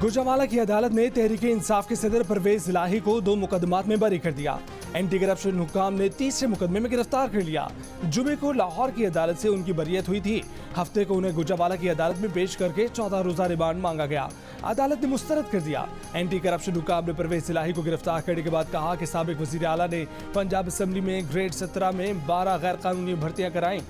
गुजरावाला की अदालत ने तहरीक इंसाफ के सदर परवेज इलाही को 2 मुकदमात में बरी कर दिया। एंटी करप्शन हुक्काम ने तीसरे मुकदमे में गिरफ्तार कर लिया। जुमे को लाहौर की अदालत से उनकी बरियत हुई थी। हफ्ते को उन्हें गुजरावाला की अदालत में पेश करके 14 रोजा रिमांड मांगा गया। अदालत ने मुस्तरद कर दिया। एंटी करप्शन हुक्काम ने परवेज इलाही को गिरफ्तार करने के बाद कहा कि साबिक वजीर आला ने पंजाब असेंबली में ग्रेड 17 में 12 गैर कानूनी भर्तियां कराई।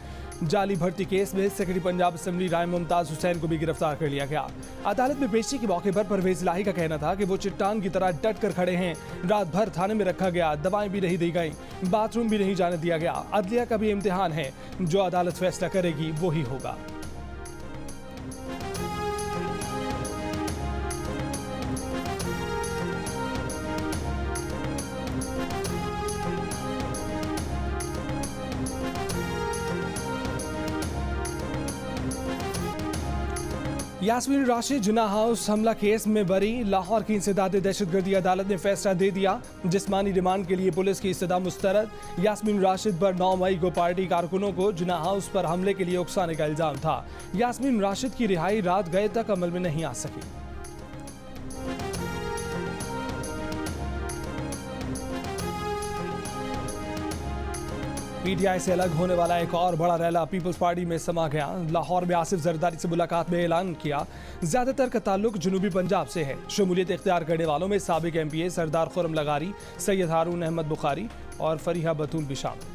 जाली भर्ती केस में सेक्रेटरी पंजाब असेंबली राय मुमताज हुसैन को भी गिरफ्तार कर लिया गया। अदालत में पेशी के मौके पर परवेज इलाही का कहना था कि वो चट्टान की तरह डट कर खड़े हैं। रात भर थाने में रखा गया, दवाएं भी नहीं दी गई, बाथरूम भी नहीं जाने दिया गया। अदलिया का भी इम्तिहान है, जो अदालत फैसला करेगी वो ही होगा। यास्मीन राशिद जिन्ना हाउस हमला केस में बरी। लाहौर की इंसदाद दहशतगर्दी अदालत ने फैसला दे दिया। जिस्मानी रिमांड के लिए पुलिस की इस्तदा मुस्तरद। यास्मीन राशिद पर 9 मई को पार्टी कारकुनों को जिन्ना हाउस पर हमले के लिए उकसाने का इल्जाम था। यास्मीन राशिद की रिहाई रात गए तक अमल में नहीं आ सकी। पीटीआई से अलग होने वाला एक और बड़ा रैला पीपल्स पार्टी में समा गया। लाहौर में आसिफ जरदारी से मुलाकात में ऐलान किया, ज्यादातर का ताल्लुक जनूबी पंजाब से है। शमूलियत इख्तियार करने वालों में साबिक एमपीए सरदार खुर्रम लगारी, सैयद हारून अहमद बुखारी और फरीहा बतूल भी शामिल।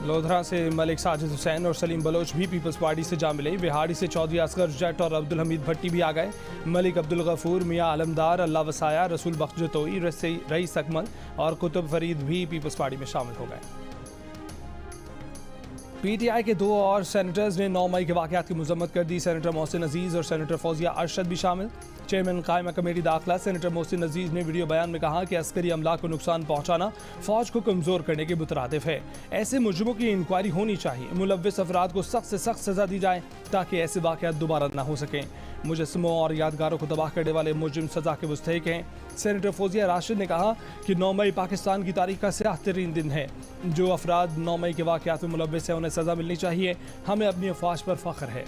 लोधरा से मलिक साजिद हुसैन और सलीम बलोच भी पीपल्स पार्टी से जा मिले। बिहाड़ी से चौधरी असगर जट और अब्दुल हमीद भट्टी भी आ गए। मलिक अब्दुल गफूर, मियाँ आलमदार, अल्लाह वसाया, रसूल बख्श जतोई, रईस अकमल और कुतुब फरीद भी पीपल्स पार्टी में शामिल हो गए। पीटीआई के 2 और सेनेटर्स ने 9 मई के वाक़यात की मजम्मत कर दी। सेनेटर मोहसिन अजीज और सेनेटर फौजिया अरशद भी शामिल। चेयरमैन कायमा कमेटी दाखिला सेनेटर मोहसिन अजीज ने वीडियो बयान में कहा कि अस्करी अमला को नुकसान पहुंचाना फौज को कमजोर करने के मुतरादिफ है। ऐसे मुजरिमों की इंक्वायरी होनी चाहिए। मुलव्विस अफराद को सख्त से सख्त सजा दी जाए ताकि ऐसे वाक़यात दोबारा न हो सकें। मुजस्समों और यादगारों को तबाह करने वाले मुजरिम सजा के मुस्तहिक हैं। सेनेटर फौजिया राशिद ने कहा कि 9 मई पाकिस्तान की तारीख का स्याह तरीन दिन है। जो अफराद 9 मई के वाक़यात में मुलव्विस हैं उन्हें सजा मिलनी चाहिए। हमें अपनी अफवाज पर फख्र है।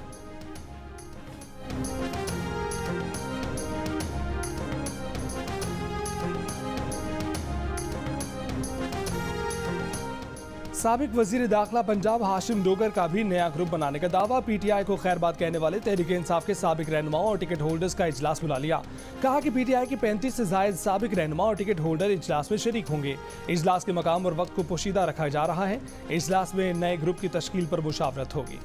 साबिक वजीर दाखिला पंजाब हाशिम डोगर का भी नया ग्रुप बनाने का दावा। पीटीआई को खैरबाद कहने वाले तहरीक इंसाफ के साबिक रहनुमाओं और टिकट होल्डर्स का इजलास बुला लिया। कहा कि पीटीआई के 35 से जायद साबिक रहनुमा और टिकट होल्डर इजलास में शरीक होंगे। इजलास के मकाम और वक्त को पोशीदा रखा जा रहा है। इजलास में नए ग्रुप की तश्कील पर मुशावरत होगी।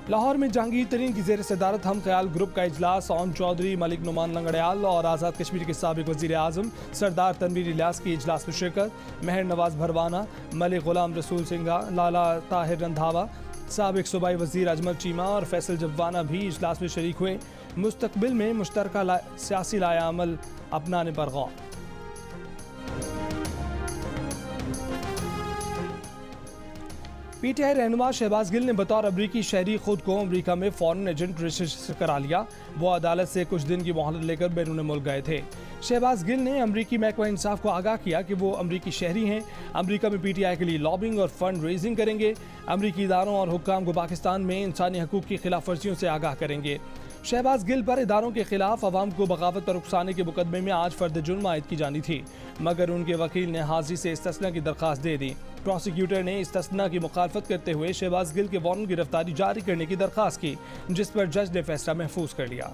लाहौर में जहांगीर तरीन की ज़ेर सदारत हम ख्याल ग्रुप का इजलास। ओन चौधरी, मलिक नुमान लंगड़याल और आज़ाद कश्मीर के साबिक वज़ीर आज़म सरदार तनवीर इलियास की इजलास में शिरकत। महर नवाज भरवाना, मलिक गुलाम रसूल सिंघा, लाला ताहिर रंधावा, साबिक सूबाई वज़ीर अजमल चीमा और फैसल जब्बाना भी इजलास में शरीक हुए। मुस्तकबिल में मुश्तरका सियासी लाया अमल अपनाने पर गौर। पीटीआई रहनुमा शहबाज गिल ने बतौर अमरीकी शहरी खुद को अमरीका में फॉरेन एजेंट रजिस्टर करा लिया। वो अदालत से कुछ दिन की मोहलत लेकर बैरून मुल्क गए थे। शहबाज गिल ने अमरीकी महकमा इंसाफ को आगाह किया कि वो अमरीकी शहरी हैं। अमरीका में पीटीआई के लिए लॉबिंग और फंड रेजिंग करेंगे। अमरीकी इदारों और हुक्काम को पाकिस्तान में इंसानी हकूक़ की खिलाफ वर्जियों से आगाह करेंगे। शहबाज गिल पर इदारों के खिलाफ अवाम को बगावत पर उकसाने के मुकदमे में आज फर्द जुर्म आयद की जानी थी, मगर उनके वकील ने हाजिरी से इस्तिस्ना की दरख्वास्त दे दी। प्रोसिक्यूटर ने इस्तिस्ना की मुखालफत करते हुए शहबाज गिल के वारंट गिरफ्तारी जारी करने की दरख्वास्त की, जिस पर जज ने फैसला महफूज कर लिया।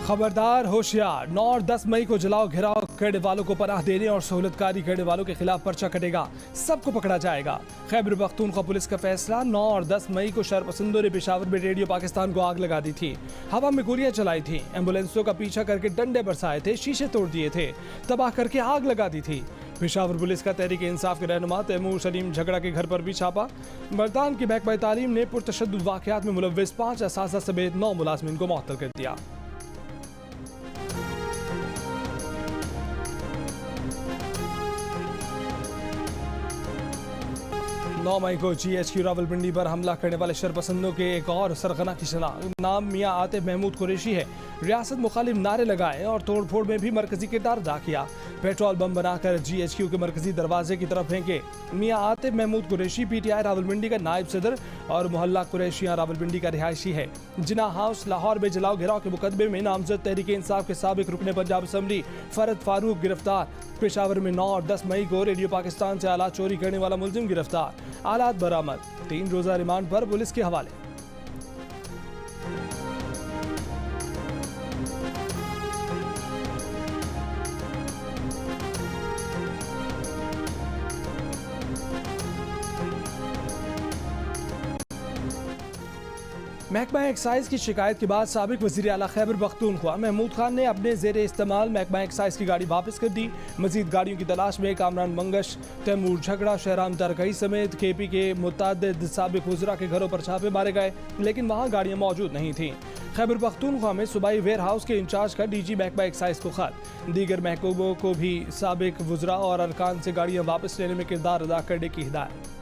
खबरदार, होशियार। 9 और 10 मई को जलाओ घिराव करने वालों को पनाह देने और सहूलतकारी करने वालों के खिलाफ पर्चा कटेगा, सबको पकड़ा जाएगा। खैबर पख्तूनख्वा पुलिस का फैसला। 9 और 10 मई को शरपसंदों ने पेशावर में रेडियो पाकिस्तान को आग लगा दी थी। हवा में गोलियां चलाई थी, एम्बुलेंसों का पीछा करके डंडे बरसाए थे, शीशे तोड़ दिए थे, तबाह करके आग लगा दी थी। पेशावर पुलिस का तहरीक इंसाफ के रहनुमा तैमूर सलीम झगड़ा के घर पर भी छापा। बल्तान की महकमा तालीम ने पुरतशद्दुद वाक़यात में मुलव्विस 5 असातिज़ा समेत 9 मुलाज़िमीन को मुअत्तल कर दिया। 9 मई को GHQ रावलपिंडी पर हमला करने वाले शरपसंदों के एक और सरगना की नाम मियां आतिफ महमूद कुरैशी है। रियासत मुखालिफ नारे लगाए और तोड़फोड़ में भी मरकजी किरदार अदा किया। पेट्रोल बम बनाकर GHQ के मरकजी दरवाजे की तरफ फेंके। मियां आतिफ महमूद कुरैशी PTI रावलपिंडी का नायब सदर और मोहल्ला कुरैशियां रावलपिंडी का रिहायशी है। जिन्ना हाउस लाहौर में जलाओ गिराव के मुकदमे में नामजद तहरीक इंसाफ के साबिक रुकने पंजाब असम्बली फरद फारूक गिरफ्तार। पेशावर में 9 और 10 मई को रेडियो पाकिस्तान से आलात चोरी करने वाला मुलजिम गिरफ्तार। आलात बरामद। 3 रोजा रिमांड पर पुलिस के हवाले। महकमा एक्साइज की शिकायत के बाद साबिक वज़ीर आला खैबर पख्तूनख्वा महमूद खान ने अपने ज़ेरे इस्तेमाल महकमा एक्साइज की गाड़ी वापस कर दी। मजीद गाड़ियों की तलाश में कामरान मंगश, तैमूर झगड़ा, शहराम तरकई समेत KP के मुतअद्दिद साबिक वज़रा के घरों पर छापे मारे गए, लेकिन वहाँ गाड़ियाँ मौजूद नहीं थीं। खैबर पख्तूनख्वा में सूबाई वेयर हाउस के इंचार्ज का DG महकमा एक्साइज को खत। दीगर महकूमों को भी साबिक वज़रा और अरकान से गाड़ियाँ वापस लेने में किरदार अदा करने की हिदायत।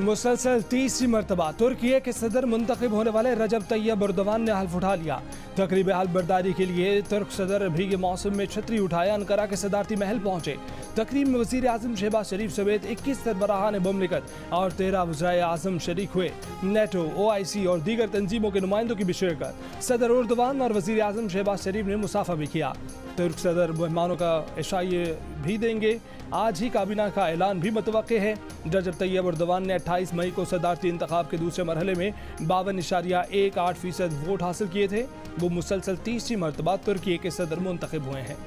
मुसलसल तीसरी मरतबा तुर्की के सदर मुंतखब होने वाले रजब तैयब एर्दोगान ने हल्फ उठा लिया। तकरीब हल्फ बर्दारी के लिए तुर्क सदर भीगे मौसम में छतरी उठाए अनकरा के सदारती महल पहुंचे। तकरीब में वज़ीर आज़म शहबाज शरीफ समेत 21 सरबराहान मुमलिकत और 13 वज़राए आज़म शरीक हुए। नेटो, OIC और दीगर तंजीमों के नुमाइंदों की भी शिरकत। सदर एर्दोगान और वज़ीर आज़म शहबाज शरीफ ने मुसाफा भी किया। तुर्क सदर मेहमानों का इशाइये भी देंगे। आज ही काबीना का ऐलान भी मुतवक्के है। रजब तैयब एर्दोगान ने 28 मई को सदारती इंतखाब के दूसरे मरहले में 52.18% वोट हासिल किए थे। वो मुसलसल तीसरी मरतबा तुर्की के सदर मुंतखब हुए हैं।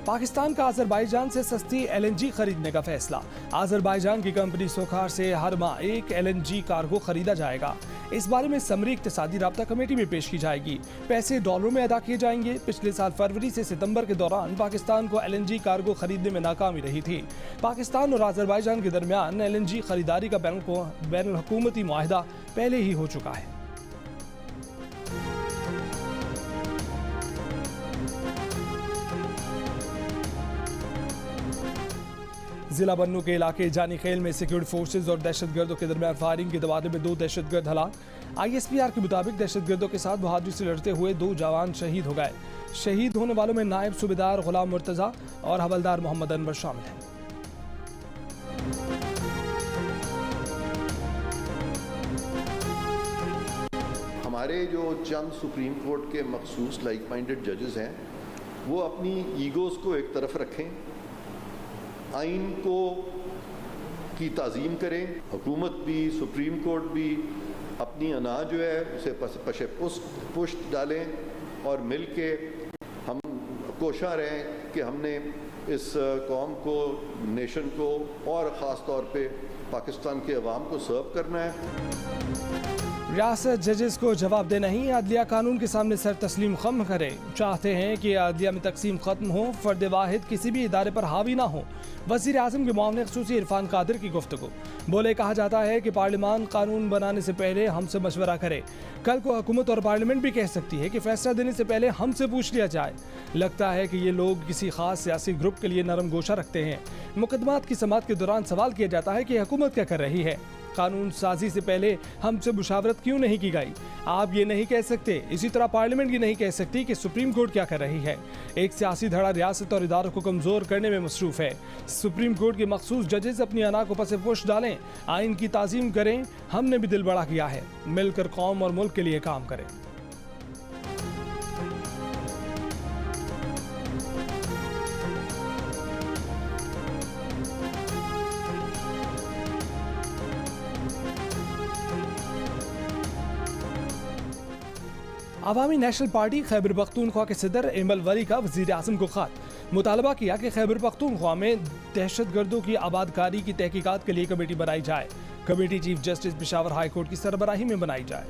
पाकिस्तान का अजरबैजान से सस्ती LNG खरीदने का फैसला। अजरबैजान की कंपनी सोखार से हर माह एक LNG कार्गो खरीदा जाएगा। इस बारे में समरी इक्तिसादी राब्ता कमेटी में पेश की जाएगी। पैसे डॉलरों में अदा किए जाएंगे। पिछले साल फरवरी से सितंबर के दौरान पाकिस्तान को LNG कार्गो खरीदने में नाकामी रही थी। पाकिस्तान और अजरबैजान के दरमियान LNG खरीदारी का बैनुल हुकूमती मुआहिदा पहले ही हो चुका है। जिला बन्नू के इलाके जानी खेल में सिक्योरिटी फोर्सेज और दहशतगर्दों के दरमियान फायरिंग के तबादले में 2 दहशतगर्द हलाक। ISPR के मुताबिक दहशतगर्दों के साथ बहादुरी से लड़ते हुए 2 जवान शहीद हो गए। शहीद होने वालों में नायब सूबेदार गुलाम मुर्तजा और हवलदार मोहम्मद अनवर शामिल हैं। हमारे जो चंद सुप्रीम कोर्ट के मखसूस लाइक माइंडेड जजेस हैं, वो अपनी ईगोज़ को एक तरफ रखें, आइन को की ताज़ीम करें। हुकूमत भी, सुप्रीम कोर्ट भी अपनी अना जो है उसे पशे पुष्ट डालें और मिल के हम कोशा रहें कि हमने इस कौम को, नेशन को और ख़ास तौर पे पाकिस्तान के अवाम को सर्व करना है। रियासत जजेस को जवाब दे नहीं, अदलिया कानून के सामने सर तस्लीम खम करे। चाहते हैं कि अदलिया में तकसीम खत्म हो, फर्द वाहिद किसी भी इदारे पर हावी ना हो। वज़ीर आज़म के मुआविन ख़ुसूसी इरफान कादिर की गुफ्तगू। बोले, कहा जाता है कि पार्लियामान कानून बनाने से पहले हमसे मशवरा करे। कल को हुकूमत और पार्लियामेंट भी कह सकती है कि फैसला देने से पहले हमसे पूछ लिया जाए। लगता है कि ये लोग किसी खास सियासी ग्रुप के लिए नरम गोशा रखते हैं। मुकदमात की समाअत के दौरान सवाल किया जाता है कि हुकूमत क्या कर रही है। कानून साजी से पहले हमसे मुशावरत क्यों नहीं की गई? आप ये नहीं कह सकते। इसी तरह पार्लियामेंट ये नहीं कह सकती कि सुप्रीम कोर्ट क्या कर रही है। एक सियासी धड़ा रियासत और इदारों को कमज़ोर करने में मसरूफ है। सुप्रीम कोर्ट के मखसूस जजेस अपनी अना को पसे पोश डालें, आइन की ताज़ीम करें। हमने भी दिल बड़ा किया है, मिलकर कौम और मुल्क के लिए काम करें। अवामी नेशनल पार्टी खैबर पख्तूनख्वा के सदर एमल वली का वज़ीर आज़म को खत। मुतालबा किया कि खैबर पख्तूनख्वा में दहशतगर्दों की आबादकारी की तहकीकात के लिए कमेटी बनाई जाए। Committee chief justice Peshawar high court की सरबराही में बनाई जाए।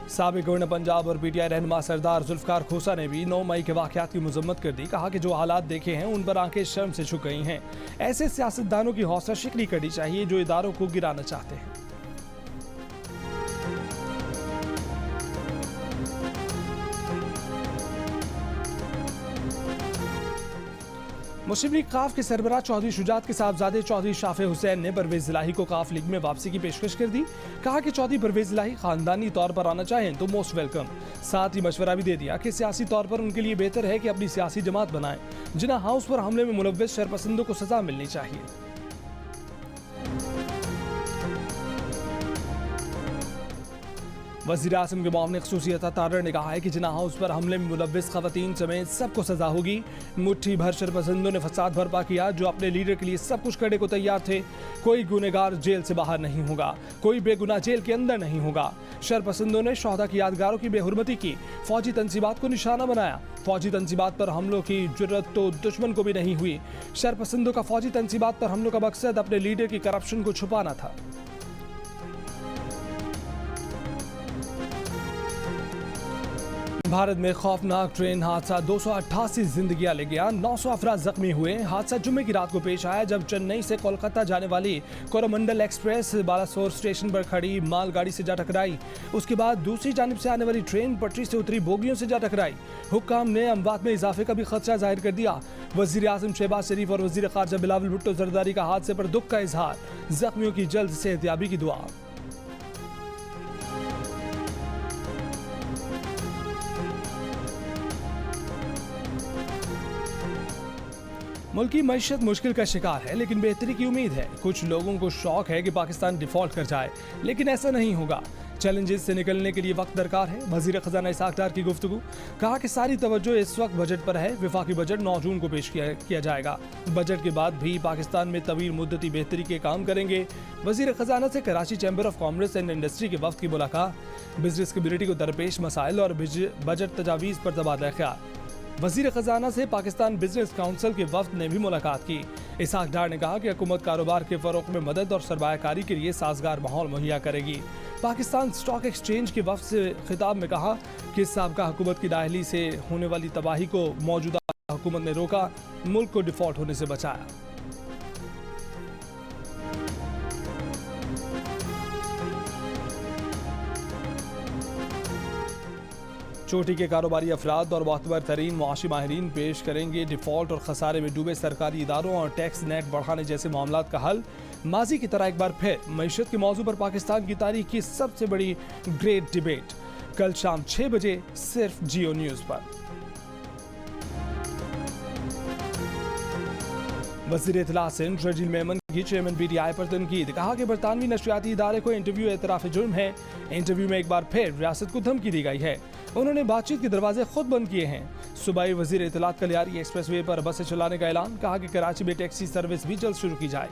साबिक गवर्नर पंजाब और पीटीआई रहनुमा सरदार जुल्फकार खोसा ने भी 9 मई के वाकयात की मजम्मत कर दी। कहा कि जो हालात देखे हैं उन पर आंखें शर्म से झुक गई हैं। ऐसे सियासतदानों की हौसला शिकनी करनी चाहिए जो इदारों को गिराना चाहते हैं। मुस्लिम लीग काफ के सरबराह चौधरी शुजात के साहबजादे चौधरी शाफे हुसैन ने परवेज इलाही को काफ लीग में वापसी की पेशकश कर दी। कहा कि चौधरी परवेज इलाही खानदानी तौर पर आना चाहें तो मोस्ट वेलकम। साथ ही मशवरा भी दे दिया कि सियासी तौर पर उनके लिए बेहतर है कि अपनी सियासी जमात बनाएं। जिन्ना हाउस पर हमले में मुलव्वस शरपसंदों को सजा मिलनी चाहिए। वज़ीर आज़म के मुआविन ख़ुसूसी अता तारर ने कहा है कि जिन्ना हाउस पर हमले में मुलव्वस ख़वातीन समेत सबको सजा होगी। मुट्ठी भर शरपसंदों ने फसाद बर्पा किया जो अपने लीडर के लिए सब कुछ करने को तैयार थे। कोई गुनहगार जेल से बाहर नहीं होगा, कोई बेगुनाह जेल के अंदर नहीं होगा। शरपसंदों ने शोहदा की यादगारों की बेहुरमती की, फौजी तंसीबात को निशाना बनाया। फौजी तंसीबात पर हमलों की जुर्रत तो दुश्मन को भी नहीं हुई। शरपसंदों का फौजी तंसीबात पर हमलों का मकसद अपने लीडर की करप्शन को छुपाना था। भारत में खौफनाक ट्रेन हादसा 288 जिंदगियां ले गया, 900 अफराद जख्मी हुए। हादसा जुम्मे की रात को पेश आया जब चेन्नई से कोलकाता जाने वाली कोरोमंडल एक्सप्रेस बालासोर स्टेशन पर खड़ी मालगाड़ी से जा टकराई। उसके बाद दूसरी जानिब से आने वाली ट्रेन पटरी से उतरी बोगियों से जा टकराई। हुक्काम ने अमवात में इजाफे का भी खदशा जाहिर कर दिया। वजीर आजम शहबाज शरीफ और वजीर खारजा बिलावल भुट्टो जरदारी का हादसे पर दुख का इजहार, जख्मियों की जल्द सेहतयाबी की दुआ। मुल्की मईशत मुश्किल का शिकार है लेकिन बेहतरी की उम्मीद है। कुछ लोगों को शौक है कि पाकिस्तान डिफॉल्ट कर जाए, लेकिन ऐसा नहीं होगा। चैलेंजेस से निकलने के लिए वक्त दरकार है। वजीर खजाना इसहाक डार की गुफ्तगू। कहा कि सारी तवज्जो इस वक्त बजट पर है। विफाकी बजट 9 जून को पेश किया जाएगा। बजट के बाद भी पाकिस्तान में तवील मुद्दती बेहतरी के काम करेंगे। वजीर खजाना से Karachi chamber of commerce and industry के वक्त की मुलाकात। बिजनेस कम्युनिटी को दरपेश मसाइल और बजट तजावीज़ पर तबादला ख्याल। वजीर खजाना से पाकिस्तान बिजनेस काउंसिल के वफ्द ने भी मुलाकात की। इसहाक डार ने कहा कि हुकूमत कारोबार के फरोग में मदद और सरमायाकारी के लिए साजगार माहौल मुहैया करेगी। पाकिस्तान स्टॉक एक्सचेंज के वफ्द से खिताब में कहा कि साबका हुकूमत की नाअहली से होने वाली तबाही को मौजूदा हुकूमत ने रोका, मुल्क को डिफॉल्ट होने से बचाया। चोटी के कारोबारी अफराद और मोतबर तरीन मुआशी माहिरीन पेश करेंगे डिफॉल्ट और खसारे में डूबे सरकारी इदारों और टैक्स नेट बढ़ाने जैसे मामलात का हल। माजी की तरह एक बार फिर मईशत के मौजू पर पाकिस्तान की तारीख की सबसे बड़ी ग्रेट डिबेट कल शाम 6 बजे सिर्फ जियो न्यूज़ पर। वज़ीर इत्तला सिंध रजील मेमन की चेयरमैन पीटीआई पर तनकीद। कहा कि बरतानवी नशरियाती इदारे को इंटरव्यू एतराफ़ जुर्म है। इंटरव्यू में एक बार फिर रियासत को धमकी दी गई है। उन्होंने बातचीत के दरवाजे खुद बंद किए हैं। सूबाई वज़ीर इत्तलात कलियारी एक्सप्रेसवे पर बसें चलाने का ऐलान। कहा कि कराची में टैक्सी सर्विस भी जल्द शुरू की जाए।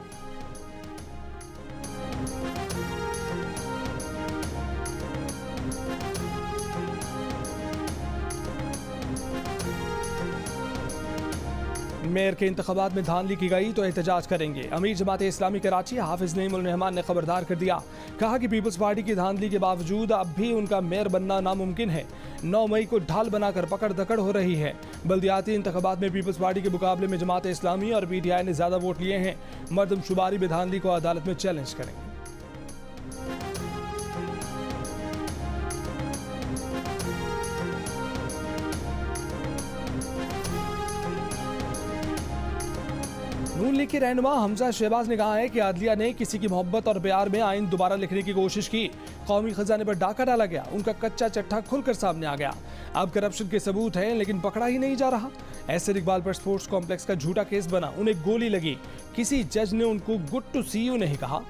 मेयर के इंतखाबात में धांधली की गई तो एहतजाज करेंगे। अमीर जमात इस्लामी कराची हाफिज नईमुल रहमान ने खबरदार कर दिया। कहा कि पीपल्स पार्टी की धांधली के बावजूद अब भी उनका मेयर बनना नामुमकिन है। 9 मई को ढाल बनाकर पकड़ दकड़ हो रही है। बल्दियाती इंतखाबात में पीपल्स पार्टी के मुकाबले में जमात इस्लामी और पीटीआई ने ज्यादा वोट लिए हैं। मर्दमशुमारी में धांधली को अदालत में चैलेंज करेंगे। नून लीग के रहनुमा हमजा शहबाज ने कहा है कि आदलिया ने किसी की मोहब्बत और प्यार में आइन दोबारा लिखने की कोशिश की। कौमी खजाने पर डाका डाला गया, उनका कच्चा चट्टा खुलकर सामने आ गया। अब करप्शन के सबूत हैं लेकिन पकड़ा ही नहीं जा रहा। एसर इकबाल पर स्पोर्ट्स कॉम्प्लेक्स का झूठा केस बना, उन्हें गोली लगी। किसी जज ने उनको गुड टू सी यू नहीं कहा।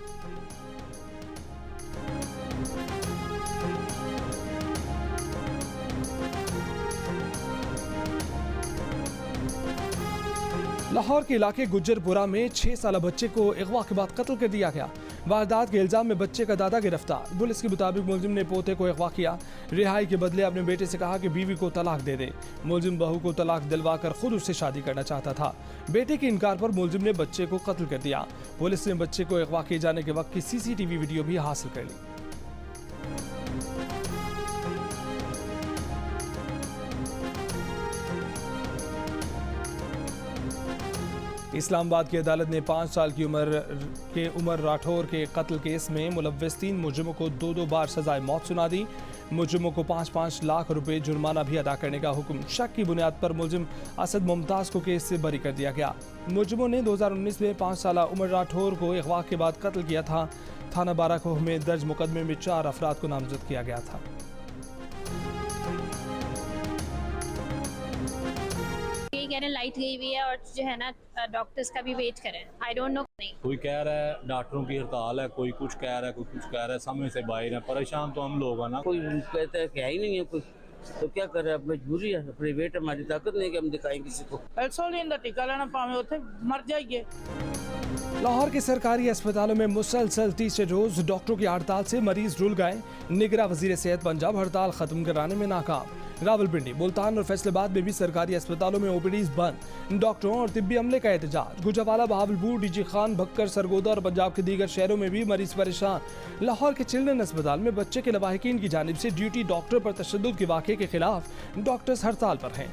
लाहौर के इलाके गुज्जरपुरा में 6 साल बच्चे को अगवा के बाद कत्ल कर दिया गया। वारदात के इल्जाम में बच्चे का दादा गिरफ्तार। पुलिस के मुताबिक मुलजिम ने पोते को अगवा किया। रिहाई के बदले अपने बेटे से कहा कि बीवी को तलाक दे दे। मुलजिम बहू को तलाक दिलवाकर खुद उससे शादी करना चाहता था। बेटे के इनकार पर मुलजिम ने बच्चे को कत्ल कर दिया। पुलिस ने बच्चे को अगवा किए जाने के वक्त की CCTV वीडियो भी हासिल कर ली। इस्लामाबाद की अदालत ने 5 साल की उम्र के उमर राठौर के कत्ल केस में मुलव्वस 3 मुजरिमों को 2 बार सजाए मौत सुना दी। मुजरिमों को 5-5 लाख रुपए जुर्माना भी अदा करने का हुक्म। शक की बुनियाद पर मुलजिम असद मुमताज को केस से बरी कर दिया गया। मुजरिमों ने 2019 में 5 साल उमर राठौर को अगवा के बाद कत्ल किया था। थाना बाराकोह में दर्ज मुकदमे में 4 अफराद को नामजद किया गया था। कह रहे लाइट गई हुई है और जो है ना डॉक्टर्स का भी वेट करें। I don't know. नहीं, कोई कह रहा है डॉक्टरों की हड़ताल है, कोई कुछ कह रहा है, कोई कुछ कह रहा है। समय से बाहर है, परेशान तो हम लोग हैं ना। कोई कहता है कि है ही नहीं है कोई, तो क्या कर रहे हैं, मजबूरी है। अपने वेट हमारी ताकत नहीं कि हम दिखाएं किसी को। इंसुलिन का टीका लेना पावे उसे मर जाइए। लाहौर के सरकारी अस्पतालों में मुसलसल तीसरे रोज डॉक्टरों की हड़ताल से मरीज रुल गए। निगरां वजीर सेहत पंजाब हड़ताल खत्म कराने में नाकाम। रावलपिंडी, मुल्तान और फैसलाबाद में भी सरकारी अस्पतालों में OPDs बंद। डॉक्टरों और तिब्बी अमले का एहतजाज। गुजरावाला, बहावलपुर, DG खान, भक्कर, सरगोदा और पंजाब के दीगर शहरों में भी मरीज परेशान। लाहौर के चिल्ड्रन अस्पताल में बच्चे के लवाहिकीन की जानिब से ड्यूटी डॉक्टर पर तशद्दुद के वाक़े के खिलाफ डॉक्टर्स हड़ताल पर हैं।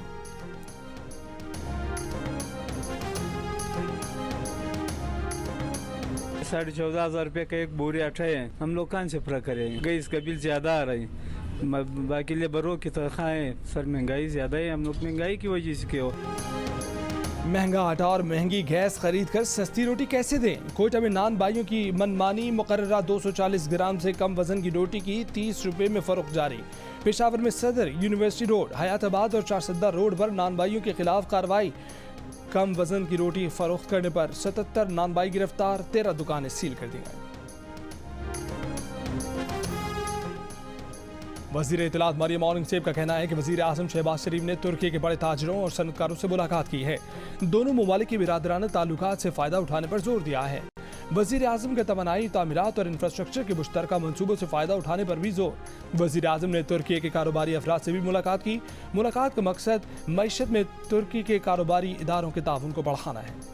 14,500 रुपये का एक बोरी आटा है। हम लोग कहाँ से पूरा करें? गैस का बिल ज़्यादा आ रहा है, बाकी लेबरों की तनख्वाह है। सर महंगाई ज़्यादा है, हम लोग महंगाई की वजह से क्यों। महंगा आटा और महंगी गैस खरीद कर सस्ती रोटी कैसे दें? कोयटा में नान बाइयों की मनमानी। मुकर्ररा 240 ग्राम से कम वजन की रोटी की 30 रुपये में फरोख्त जारी। पेशावर में सदर, यूनिवर्सिटी रोड, हयाताबाद और चारसद्दा रोड पर नान बाइयों के खिलाफ कार्रवाई। कम वजन की रोटी फरोख्त करने पर 77 नानबाई गिरफ्तार। 13 दुकानें सील कर दी गई। वजीर इत्तलात मरियम औरंगजेब का कहना है कि वजीर आजम शहबाज शरीफ ने तुर्की के बड़े ताजरों और सनतकारों से मुलाकात की है। दोनों ममालिक के बिरादराना ताल्लुकात से फ़ायदा उठाने पर जोर दिया है। वजीर आजम के तवानाई, तामीरात और इंफ्रास्ट्रक्चर के मुश्तरका मनसूबों से फ़ायदा उठाने पर भी जोर। वजीर आजम ने तुर्की के कारोबारी अफराद से भी मुलाकात की। मुलाकात का मकसद मईशत में तुर्की के कारोबारी इदारों के ताउन को बढ़ाना है।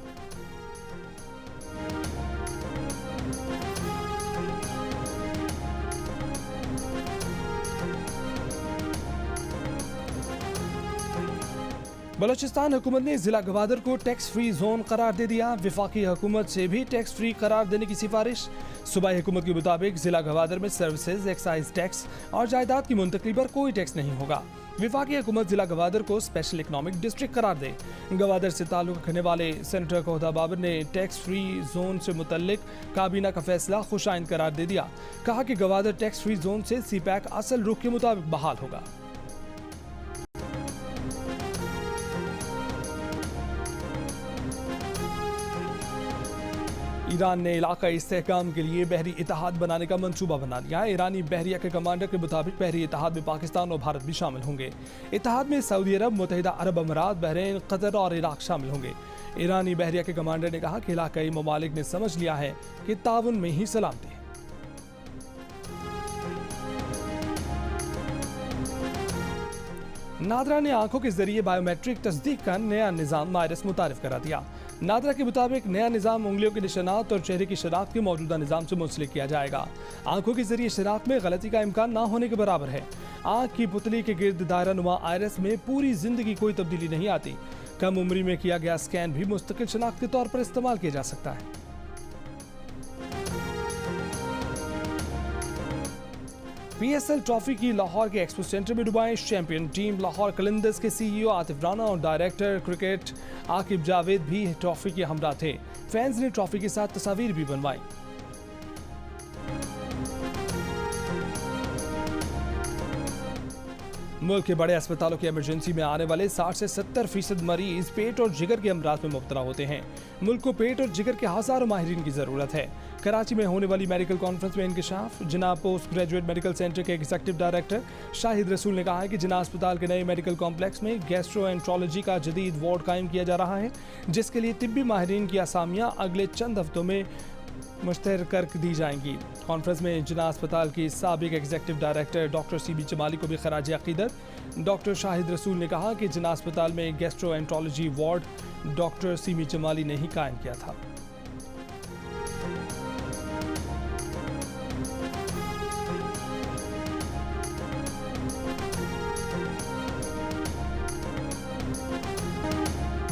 बलोचिस्तान हुकूमत ने जिला गवादर को टैक्स फ्री जोन करार दे दिया। विफाकी हुकूमत से भी टैक्स फ्री करार देने की सिफारिश। सूबाई हुकूमत के मुताबिक जिला गवादर में सर्विसेज, एक्साइज टैक्स और जायदाद की मुंतकली पर कोई टैक्स नहीं होगा। विफाकी हुकूमत जिला गवादर को स्पेशल इकनॉमिक डिस्ट्रिक्ट करार दे। गवादर से ताल्लुक रखने वाले सेनेटर कोहदा बाबर ने टैक्स फ्री जोन से मुतल्लिक काबीना का फैसला खुशाइंद करार दे दिया। कहा कि गवादर टैक्स फ्री जोन से CPAC असल रुख के मुताबिक बहाल होगा। ईरान ने इलाकाई इस्तेहकाम के लिए बहरी इत्तेहाद बनाने का मंसूबा बना लिया है। ईरानी बहरिया के कमांडर के मुताबिक बहरी इत्तेहाद में पाकिस्तान और भारत भी शामिल होंगे। इत्तेहाद में सऊदी अरब, मुत्तहिदा अरब अमीरात, बहरीन, कतर और इराक शामिल होंगे। ईरानी बहरिया के कमांडर ने कहा कि इलाकाई ममालिक ने समझ लिया है कि ताउन में ही सलामती है। नादरा ने आंखों के जरिए बायोमेट्रिक तस्दीक का नया निज़ाम नायरस मुतारिफ करा दिया। नादरा के मुताबिक नया निज़ाम उंगलियों के निशानात और चेहरे की शनाख्त के मौजूदा निज़ाम से मुंसलिक किया जाएगा। आंखों के जरिए शनाख्त में गलती का इम्कान ना होने के बराबर है। आंख की पुतली के गिर्द दायरा नुमा आयरस में पूरी जिंदगी कोई तब्दीली नहीं आती। कम उम्री में किया गया स्कैन भी मुस्तकिल शनाख्त के तौर पर इस्तेमाल किया जा सकता है। PSL ट्रॉफी की लाहौर के एक्सपो सेंटर में नुमाइश। चैंपियन टीम लाहौर कलिंदर्स के CEO आतिफ राना और डायरेक्टर क्रिकेट आकिब जावेद भी ट्रॉफी के हमरा थे। फैंस ने ट्रॉफी के साथ तस्वीर भी बनवाई। मुल्क के बड़े अस्पतालों की इमरजेंसी में आने वाले 60 से 70% मरीज पेट और जिगर के अमराज में मुब्तला होते हैं। मुल्क को पेट और जिगर के हजारों माहिरीन की जरूरत है। कराची में होने वाली मेडिकल कॉन्फ्रेंस में इंकशाफ। जिना पोस्ट ग्रेजुएट मेडिकल सेंटर के एग्जीक्यूटिव डायरेक्टर शाहिद रसूल ने कहा है कि जिना अस्पताल के नए मेडिकल कॉम्प्लेक्स में गैस्ट्रोएंट्रोलॉजी का जदीद वार्ड कायम किया जा रहा है, जिसके लिए तिब्बी माहिरीन की असामियां अगले चंद हफ्तों में मुश्तरक दी जाएंगी। कॉन्फ्रेंस में जिना अस्पताल की साबिक executive director doctor CB Jamali को भी खराज अकीदत। डॉक्टर शाहिद रसूल ने कहा कि जिना अस्पताल में gastroenterology ward doctor CB Jamali ने ही कायम किया था।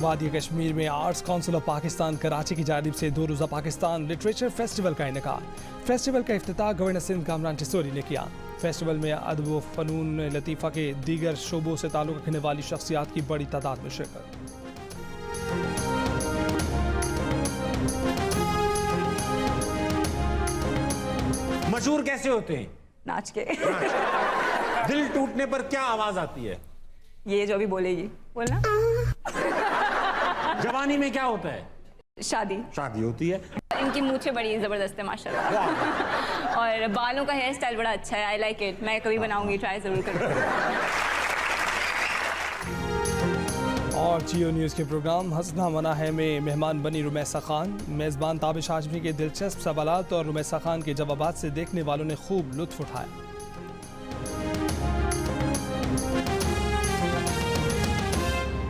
वादी कश्मीर में arts council of Pakistan Karachi की जानिब से 2 रोज़ा पाकिस्तान लिटरेचर फेस्टिवल का इनेकाद। फेस्टिवल का इफ्तिताह गवर्नर सिंध कामरान टिसोरी ने किया। फेस्टिवल में अदब व फ़नून लतीफ़ा के दीगर शोबों से ताल्लुक़ रखने वाली शख्सियात की बड़ी तादाद में शिरकत। मशहूर कैसे होते हैं? नाच के। दिल टूटने पर क्या आवाज आती है? ये जो भी बोलेगी बोलना। जवानी में क्या होता है? शादी। शादी होती है। इनकी मूछें बड़ी जबरदस्त है माशाल्लाह। और बालों का हेयर स्टाइल बड़ा अच्छा है, आई लाइक इट। मैं कभी बनाऊंगी, ट्राई जरूर करूंगी। और जियो न्यूज़ के प्रोग्राम हंसना मना है में मेहमान बनी रुमैसा खान। मेज़बान ताबिश हाशमी के दिलचस्प सवालात और रुमैसा खान के जवाबात से देखने वालों ने खूब लुत्फ उठाया।